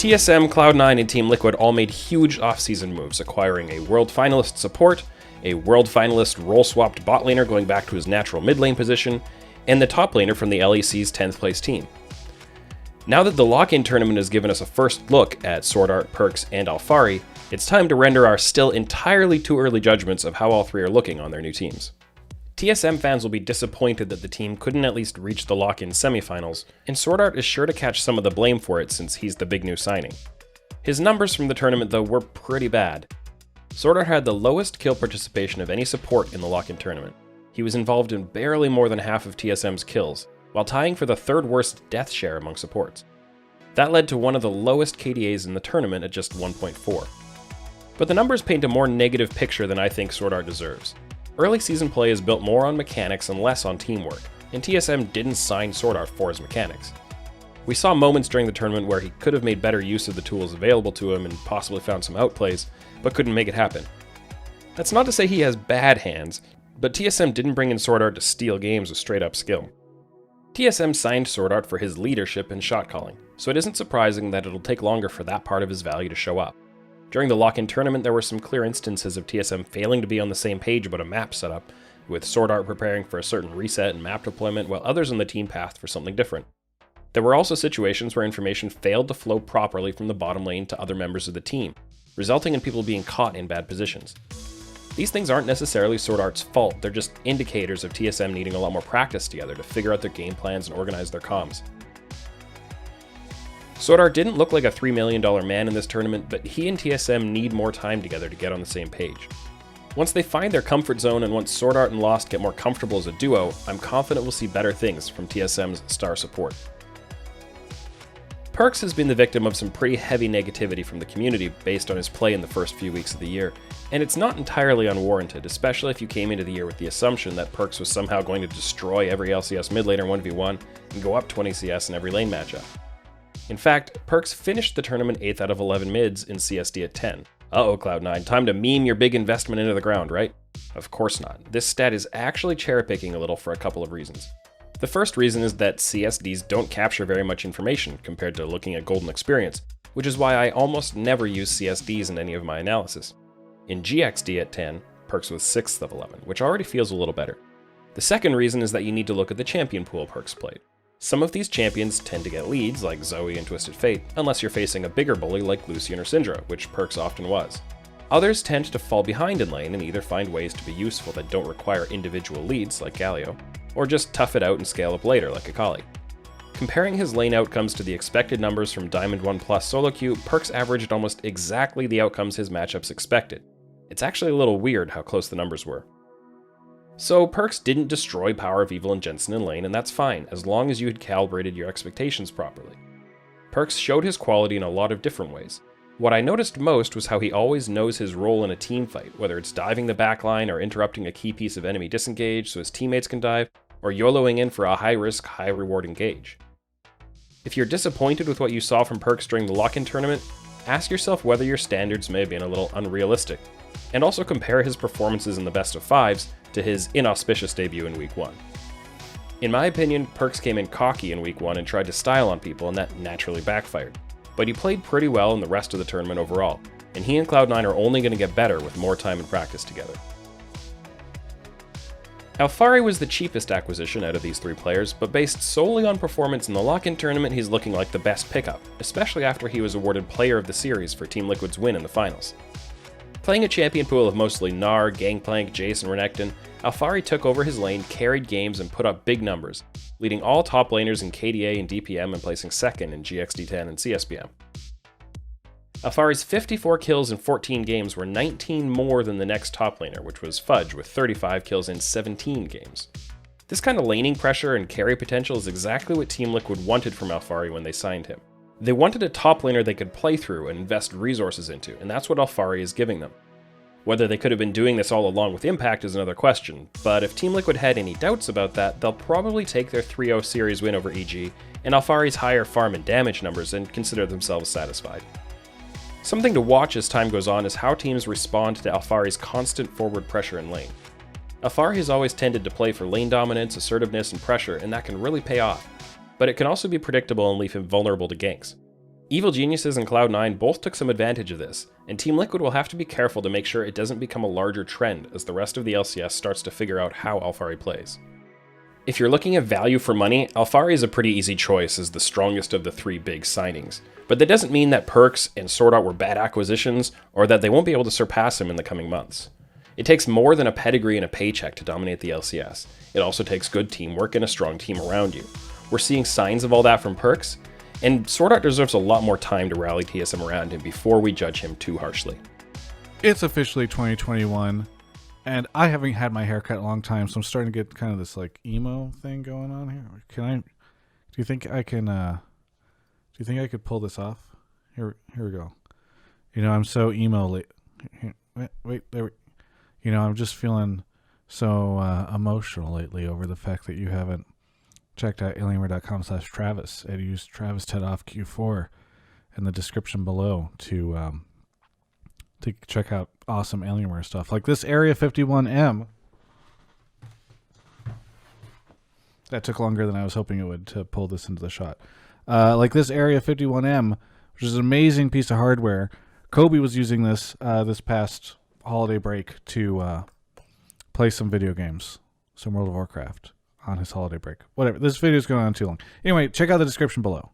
TSM, Cloud9, and Team Liquid all made huge off-season moves, acquiring a World Finalist support, a World Finalist role-swapped bot laner going back to his natural mid lane position, and the top laner from the LEC's 10th place team. Now that the lock-in tournament has given us a first look at SwordArt, Perkz, and Alphari, it's time to render our still entirely too early judgments of how all three are looking on their new teams. TSM fans will be disappointed that the team couldn't at least reach the lock-in semifinals, and SwordArt is sure to catch some of the blame for it since he's the big new signing. His numbers from the tournament, though, were pretty bad. SwordArt had the lowest kill participation of any support in the lock-in tournament. He was involved in barely more than half of TSM's kills, while tying for the third worst death share among supports. That led to one of the lowest KDAs in the tournament at just 1.4. But the numbers paint a more negative picture than I think SwordArt deserves. Early season play is built more on mechanics and less on teamwork, and TSM didn't sign SwordArt for his mechanics. We saw moments during the tournament where he could have made better use of the tools available to him and possibly found some outplays, but couldn't make it happen. That's not to say he has bad hands, but TSM didn't bring in SwordArt to steal games with straight up skill. TSM signed SwordArt for his leadership and shot calling, so it isn't surprising that it'll take longer for that part of his value to show up. During the lock-in tournament, there were some clear instances of TSM failing to be on the same page about a map setup, with SwordArt preparing for a certain reset and map deployment while others on the team pathed for something different. There were also situations where information failed to flow properly from the bottom lane to other members of the team, resulting in people being caught in bad positions. These things aren't necessarily SwordArt's fault, they're just indicators of TSM needing a lot more practice together to figure out their game plans and organize their comms. SwordArt didn't look like a $3 million man in this tournament, but he and TSM need more time together to get on the same page. Once they find their comfort zone and once SwordArt and Lost get more comfortable as a duo, I'm confident we'll see better things from TSM's star support. Perkz has been the victim of some pretty heavy negativity from the community based on his play in the first few weeks of the year, and it's not entirely unwarranted, especially if you came into the year with the assumption that Perkz was somehow going to destroy every LCS mid laner 1v1 and go up 20 CS in every lane matchup. In fact, Perkz finished the tournament 8th out of 11 mids in CSD at 10. Uh-oh, Cloud9, time to meme your big investment into the ground, right? Of course not. This stat is actually cherry-picking a little for a couple of reasons. The first reason is that CSDs don't capture very much information compared to looking at golden experience, which is why I almost never use CSDs in any of my analysis. In GXD at 10, Perkz was 6th of 11, which already feels a little better. The second reason is that you need to look at the champion pool Perkz played. Some of these champions tend to get leads, like Zoe and Twisted Fate, unless you're facing a bigger bully like Lucian or Syndra, which Perkz often was. Others tend to fall behind in lane and either find ways to be useful that don't require individual leads, like Galio, or just tough it out and scale up later, like Akali. Comparing his lane outcomes to the expected numbers from Diamond 1 Plus solo queue, Perkz averaged almost exactly the outcomes his matchups expected. It's actually a little weird how close the numbers were. So Perkz didn't destroy Power of Evil and Jensen in lane, and that's fine, as long as you had calibrated your expectations properly. Perkz showed his quality in a lot of different ways. What I noticed most was how he always knows his role in a team fight, whether it's diving the backline or interrupting a key piece of enemy disengage so his teammates can dive, or YOLOing in for a high-risk, high-reward engage. If you're disappointed with what you saw from Perkz during the lock-in tournament, ask yourself whether your standards may have been a little unrealistic, and also compare his performances in the best of fives to his inauspicious debut in Week 1. In my opinion, Perkz came in cocky in Week 1 and tried to style on people, and that naturally backfired. But he played pretty well in the rest of the tournament overall, and he and Cloud9 are only going to get better with more time and practice together. Alphari was the cheapest acquisition out of these three players, but based solely on performance in the lock-in tournament, he's looking like the best pickup, especially after he was awarded Player of the Series for Team Liquid's win in the finals. Playing a champion pool of mostly Gnar, Gangplank, Jace, and Renekton, Alphari took over his lane, carried games, and put up big numbers, leading all top laners in KDA and DPM and placing second in GXD10 and CSPM. Alphari's 54 kills in 14 games were 19 more than the next top laner, which was Fudge with 35 kills in 17 games. This kind of laning pressure and carry potential is exactly what Team Liquid wanted from Alphari when they signed him. They wanted a top laner they could play through and invest resources into, and that's what Alphari is giving them. Whether they could have been doing this all along with Impact is another question, but if Team Liquid had any doubts about that, they'll probably take their 3-0 series win over EG and Alphari's higher farm and damage numbers and consider themselves satisfied. Something to watch as time goes on is how teams respond to Alphari's constant forward pressure in lane. Alphari has always tended to play for lane dominance, assertiveness, and pressure, and that can really pay off, but it can also be predictable and leave him vulnerable to ganks. Evil Geniuses and Cloud9 both took some advantage of this, and Team Liquid will have to be careful to make sure it doesn't become a larger trend as the rest of the LCS starts to figure out how Alphari plays. If you're looking at value for money, Alphari is a pretty easy choice as the strongest of the 3 big signings. But that doesn't mean that Perkz and SwordArt were bad acquisitions, or that they won't be able to surpass him in the coming months. It takes more than a pedigree and a paycheck to dominate the LCS. It also takes good teamwork and a strong team around you. We're seeing signs of all that from Perkz, and SwordArt deserves a lot more time to rally TSM around him before we judge him too harshly. It's officially 2021. And I haven't had my hair cut in a long time, so I'm starting to get kind of this like emo thing going on here. Do you think I can, do you think I could pull this off? Here we go. You know, I'm so emo I'm just feeling so emotional lately over the fact that you haven't checked out alienware.com/Travis and used Travis Tedoff Q4 in the description below to check out awesome Alienware stuff. Like this Area 51M. That took longer than I was hoping it would to pull this into the shot. Like this Area 51M, which is an amazing piece of hardware. Kobe was using this this past holiday break to play some video games, some World of Warcraft on his holiday break. Whatever. This video is going on too long. Anyway, check out the description below.